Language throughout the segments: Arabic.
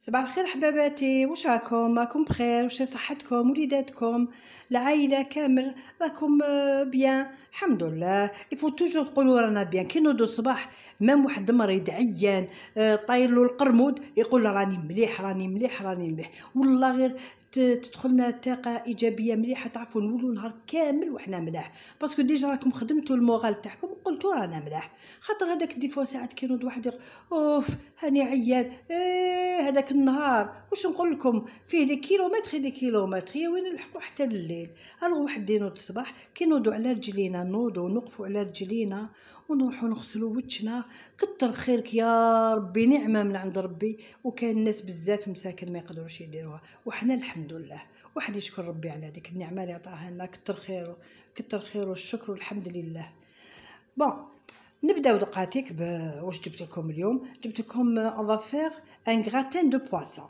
صباح الخير حباباتي، واش راكم بخير؟ واش صحتكم وليداتكم العائله كامل راكم بيان؟ الحمد لله. يفو توجور تقولوا رانا بيان. كي نوضو الصباح مام واحد مريض عيان طاير له القرمود يقول راني مليح راني مليح راني مليح، والله غير تدخلنا طاقه ايجابيه مليحه، تعرفوا نولوا نهار كامل وحنا ملاح، باسكو ديجا راكم خدمتوا المورال تاعكم وقلتوا رانا ملاح. خاطر هذاك دي فوا ساعات كي نوض واحد اوف هاني عيان، هذاك النهار واش نقول لكم فيه دي كيلومتر يا وين نلحقوا حتى الليل. الوغ واحد ينوض الصباح كي نوضوا على رجلينا، نوضوا نوقفوا على رجلينا ونروحوا نغسلوا وجهنا. كتر خيرك يا ربي، نعمه من عند ربي. وكان الناس بزاف مساكن ما يقدروش يديروها، وحنا الحمد لله واحد يشكر ربي على هذيك النعمه اللي عطاها لنا. كتر خيره كتر خيره، الشكر والحمد لله. بون نبداو دقاتيك واش جبت لكم اليوم. جبت لكم اون فيغ ان غراتان دو بواسون،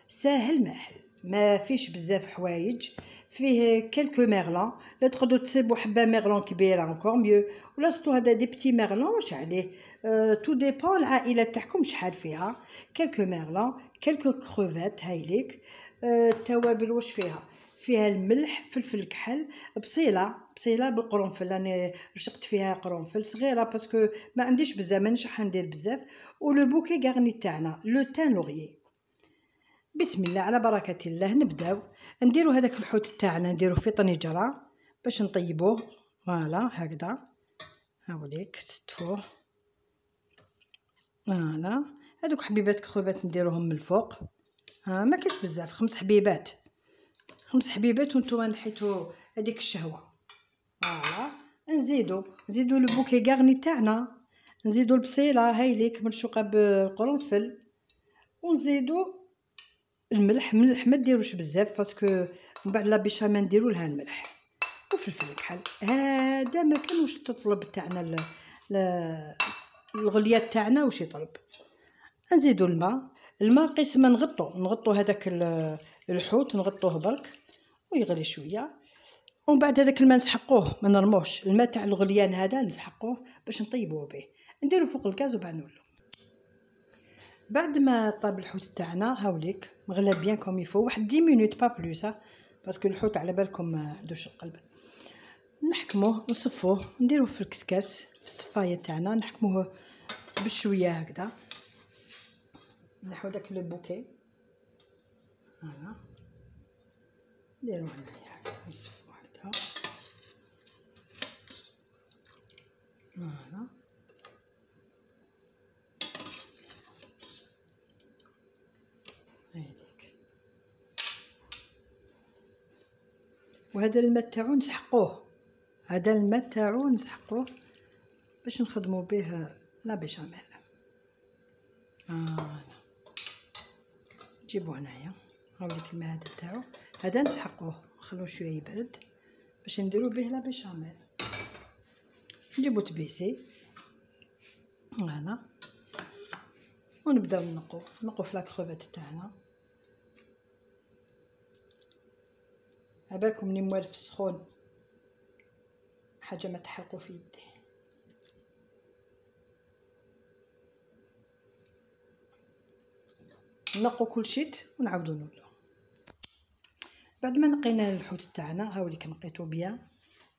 ساهل ماهل، ما فيش بزاف حوايج. فيه كلكو ميرلون، لا تقدروا تصيبوا حبه ميرلون كبيره انكور ميو، ولا سطو هذا دي بتي ميرلون واش عليه. تو ديبون العائله تاعكم شحال فيها. كلكو ميرلون، كلكو كروفيت هايليك. التوابل واش فيها؟ فيها الملح، فلفل كحل، بصيله بالقرنفل، راني رشقت فيها قرنفل صغيره باسكو ما عنديش بزاف، مانيش راح ندير بزاف. ولو بوكي غارني تاعنا لو تان لوريي. بسم الله على بركه الله. نبداو نديرو هذاك الحوت تاعنا، نديرو في طنجره باش نطيبوه. فوالا هكذا، هاوليك ستفوه. فوالا هذوك حبيبات كروفات نديروهم من الفوق. ما كاينش بزاف، 5 حبيبات وانتم نحيتوا هذيك الشهوه. فوالا نزيدو البوكي غارني تاعنا، نزيدو البصيله هايليك مرشوقه بالقرنفل، ونزيدو الملح ما ديروش بزاف باسكو من بعد لا بيشاميل نديرو لها الملح وفلفل كحل. هذا ما كانوش تطلب تاعنا الغليات تاعنا واش يطلب. نزيدو الماء قسما نغطو هذاك الحوت، نغطوه برك ويغلي شويه، ومن بعد هذاك الماء نسحقوه، ما نرموش الماء تاع الغليان هذا، نسحقوه باش نطيبوه به. نديرو فوق الغاز وبعد نولو. بعد ما طاب الحوت تاعنا هاوليك مغلى بيان كوم يفو، واحد 10 مينوت با بلوس، باسكو الحوت على بالكم ما عندوش القلب. نحكموه نصفوه، نديروه في الكسكاس في الصفايه تاعنا، نحكموه بشويه هكذا. نحو داك لو بوكي هنا، نديروه هنايا هكذا، نصفوه هكذا. فوالا هاذيك. وهذا الماء تاعو نسحقوه، باش نخدموا به لا بيشاميل. نجيبو هنايا هاوليك الماء هذا تاعو، هذا نسحقوه نخلوه شويه يبرد باش نديرو به لا بيشاميل. نجيبو تبيسي فوالا، ونبداو نقو في لا كروفيت تاعنا. عبالكم ني موالف السخون حاجه ما تحرقوا في يدي. نقو كل شيء ونعاودو نولو. بعد ما نقينا الحوت تاعنا هاوليك نقيتو بيان.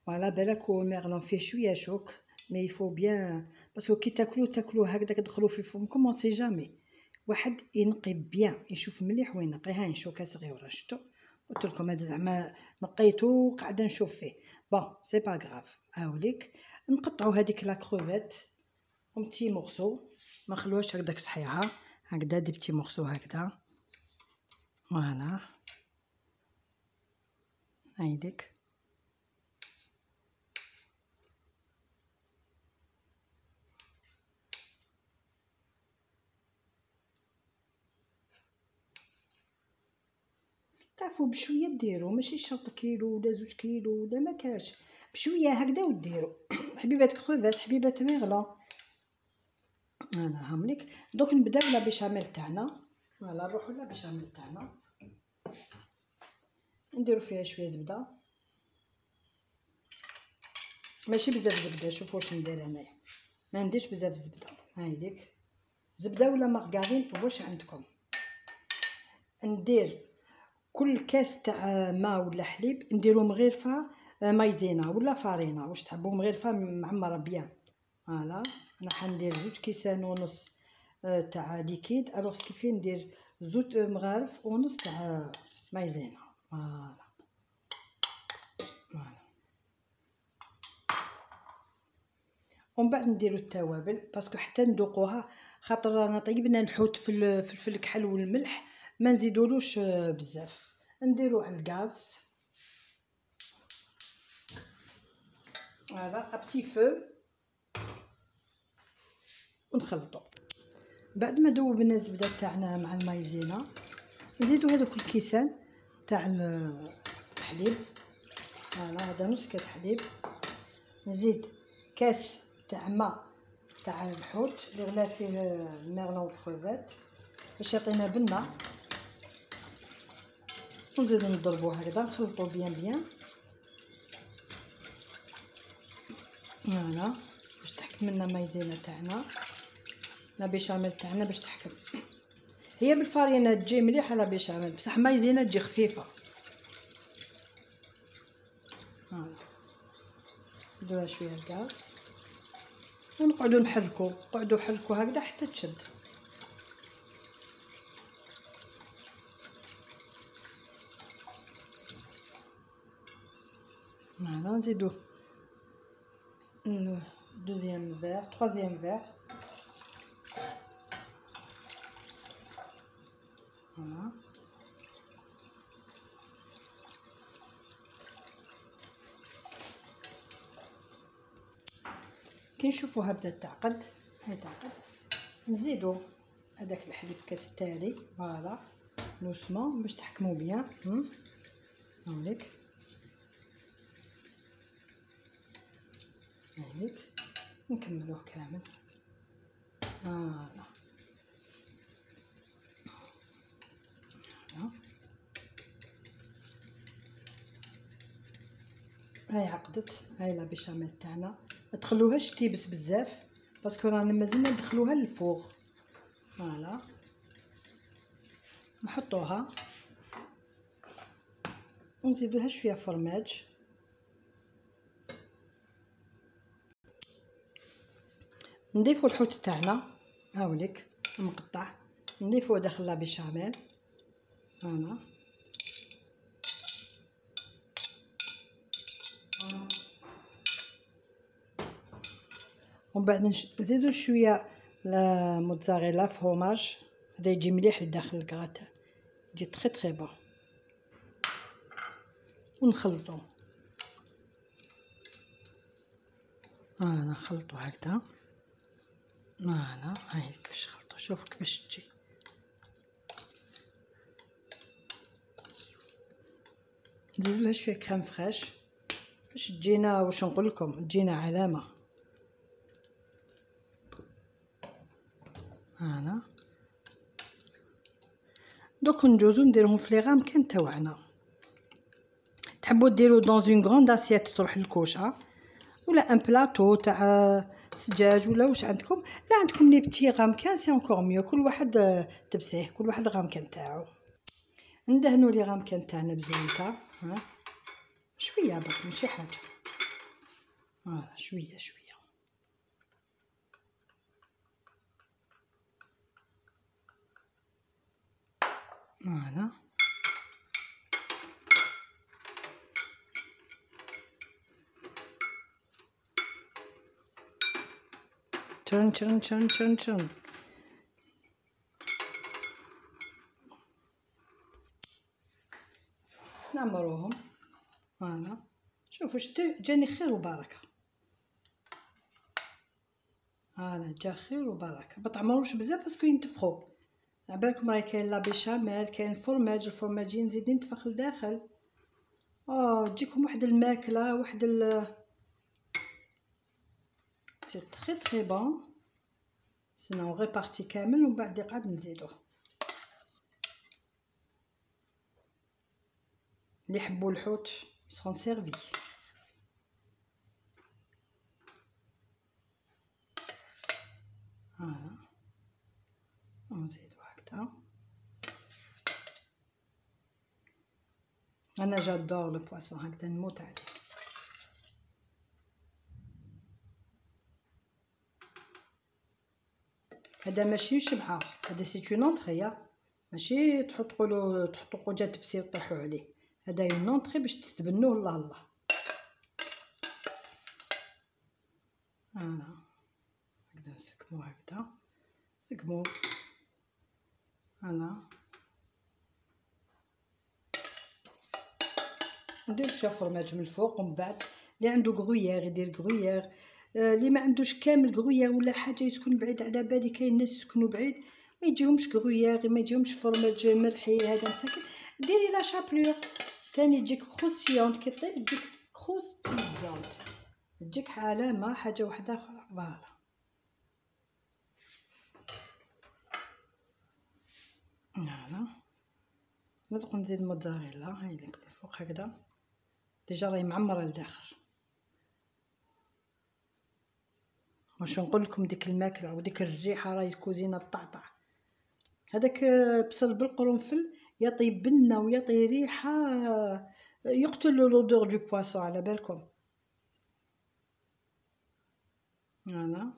فوالا بالك ميرلون فيه شويه شوك، مي يفو بيان باسكو كي تاكلو هكذا تدخلوا في فمكم اون سي جامي. واحد ينقي بيان، يشوف مليح وين نقي. هاي شوكه صغيره شفتو، قلت لكم هذا زعما نقيتو وقاعده نشوف فيه. بون سي با غراف. هاوليك نقطعوا هذيك لا كروفيت اون بتي مورسو، ما نخلوهاش هكذاك صحيحه، هكذا دي بتي مورسو هكذا. فوالا هايديك. تعرفوا بشويه ديروا، ماشي شرط كيلو ولا 2 كيلو ولا ما كاش، بشويه هكذا وديروا. حبيبات كروفات، حبيبات ميغلون. انا هامليك دوك نبداو لا بيشاميل تاعنا. فوالا نروحوا لا بيشاميل تاعنا، نديروا فيها شويه زبده، ماشي بزاف زبده. شوفوا واش ندير هنايا، ما نديرش بزاف زبده. هايديك زبده ولا مارغرين واش عندكم. ندير كل كاس تاع ماء ولا حليب نديرو مغرفه مايزينا ولا فارينه واش تحبوا، مغرفه معمره بيان. فوالا انا حندير 2.5 كيسان تاع ليكيد، الوغ كيفين ندير 2 مغارف ونص تاع مايزينا. فوالا ومن بعد نديرو التوابل باسكو حتى ندوقوها، خاطر رانا طيبنا الحوت في الفلفل الكحل والملح، ما نزيدولوش بزاف. نديرو على الغاز فوالا ابتي فو ونخلطو. بعد ما ذوبنا الزبده تاعنا مع المايزينا نزيدو هذوك الكيسان تاع الحليب. فوالا هذا نص كاس حليب، نزيد كاس تاع ماء تاع الحوت اللي غلا فيه الميرلون والكروفات باش يعطينا بنه، ونزيدو نضربو هكذا نخلطو بيان بيان. فوالا باش تحكم لنا مايزينا تاعنا، لا بيشاميل تاعنا باش تحكم. هي بالفارينه تجي مليحه لا بيشاميل، بصح مايزينا تجي خفيفه. فوالا نديروها شويه الغاز ونقعدو نحركو هكذا حتى تشد. فوالا نزيدو دوزيام فير تروازيام فير. فوالا كي نشوفوها بدات تعقد، هاي تعقد، نزيدو هذاك الحليب كاس التالي. فوالا لوسمون باش تحكمو بيان. هاوليك هاوليك نكملوه كامل. فوالا هاي عقدت، هاي لا بيشاميل تاعنا. ما تخلوهاش تيبس بزاف باسكو رانا مازلنا ندخلوها للفوغ. فوالا نحطوها ونزيدولها شويه فرماج. نضيفو الحوت تاعنا هاوليك مقطع، نضيفوه داخل لا بيشاميل. فوالا ومن بعد نزيدو شويه لا موتزاريلا فروماج، هذا يجي مليح لداخل الكراتا، يجي تري بون. ونخلطو. فوالا نخلطو هكذا. فوالا هاي كيفاش خلطو، شوفوا كيفاش تجي. نزيدولها شويه كريم فريش باش تجينا، واش نقول لكم، تجينا علامه. فوالا دوك ندوزو نديرهم في لي غامكان تاوعنا. تحبوا ديرو دون اون غروند اسيت تروح للكوشه، ولا ان بلاطو تاع سجاج ولا واش عندكم. لا عندكم لي بتي غامكان سي انكور ميو، كل واحد تبسيه، كل واحد الغامكان تاعو. ندهنو لي غامكان تاعنا بزينكا، ها شويه برك ماشي حاجه. فوالا شويه شويه. فوالا ترن ترن ترن ترن ترن. نعمروهم. فوالا شوفوا شتي جاني خير وبركه. فوالا جا خير وبركه، ما تعمروش بزاف باسكو ينتفخوا. عبالكم راهي كاين لا بيشاميل، كاين الفرماج، الفرماج نزيد ينتفخ لداخل. تجيكم واحد الماكله، واحد سي تري بون. سينو ريبارتي كامل ومن بعد قاعد نزيدوه. اللي يحبوا الحوت يسخون سيرفي. فوالا ونزيدو هكذا. انا جادور لو بواسون هكذا نموت عليه. هذا ماشي شبعه، هذا سي اون اونطري، ماشي تحطوا قوجه تبسي وطيحوا عليه. هذا اون اونطري باش تتبنوه. الله الله. هكذا نسكمو، هكذا نسكمو. ندير شويه فرماج من الفوق، ومن بعد اللي عنده غرويير يدير غرويير، اللي ما عندوش كامل غرويير ولا حاجه يسكن بعيد على بالي. كاين ناس يسكنوا بعيد ما يجيهمش غرويير، ما يجيهمش فرماج مرحي، هذا مساكن. ديري لا شابلور ثاني تجيك كروستيونت، كي طيب تجيك كروستيونت، تجيك علامه حاجه واحده اخرى. فوالا ندوق نزيد موتزاريلا. هاي لك من الفوق هكذا، ديجا راهي معمره لداخل. واش نقول لكم، ديك الماكله وديك الريحه راهي الكوزينه طعطع. هذاك بصل بالقرنفل يعطي بنه ويعطي ريحه، يقتل لودور دو بواسون على بالكم. فوالا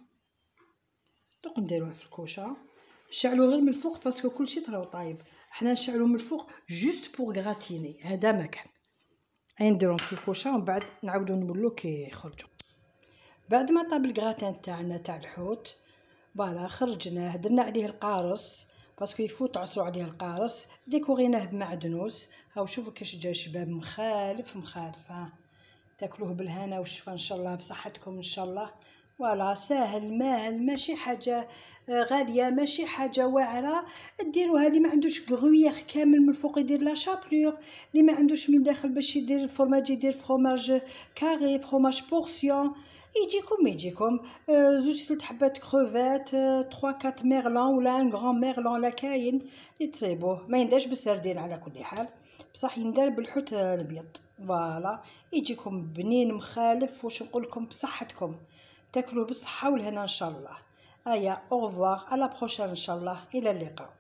دوك نديروها في الكوشه. نشعلو غير من الفوق باسكو كلشي تراو طايب. حنا نشعلو من الفوق جوست بور غراتيني، هذا ما كان. نديروهم في الكوشه ومن بعد نعاودو نولو كي يخرجوا. بعد ما طاب الكراتان تاعنا تاع الحوت، فوالا خرجناه، درنا عليه القارص باسكو يفوت تعصروا عليه القارص، ديكوريناه بمعدنوس. هاو شوفوا كيش جا شباب مخالف. تاكلوه بالهنا والشفا ان شاء الله، بصحتكم ان شاء الله. فوالا ساهل ماهل، ماشي حاجه غاليه، ماشي حاجه واعره. ديروها. اللي ما عندوش غرويير كامل من الفوق يدير لا شابلور، اللي ما عندوش من الداخل باش يدير الفرماج يدير فرماج كاري، فرماج بورسيون. يجيكم زوج 3 حبات كروفات، 3 4 ميرلون ولا ان غران ميرلون لا كاين يتصيبوه. ما ينداش بالسردين على كل حال، بصح يندار بالحوت الابيض. فوالا يجيكم بنين مخالف. واش نقول لكم، بصحتكم تاكلوه بالصحه والهنا ان شاء الله. ايا اوفوار، على بروشين ان شاء الله، الى اللقاء.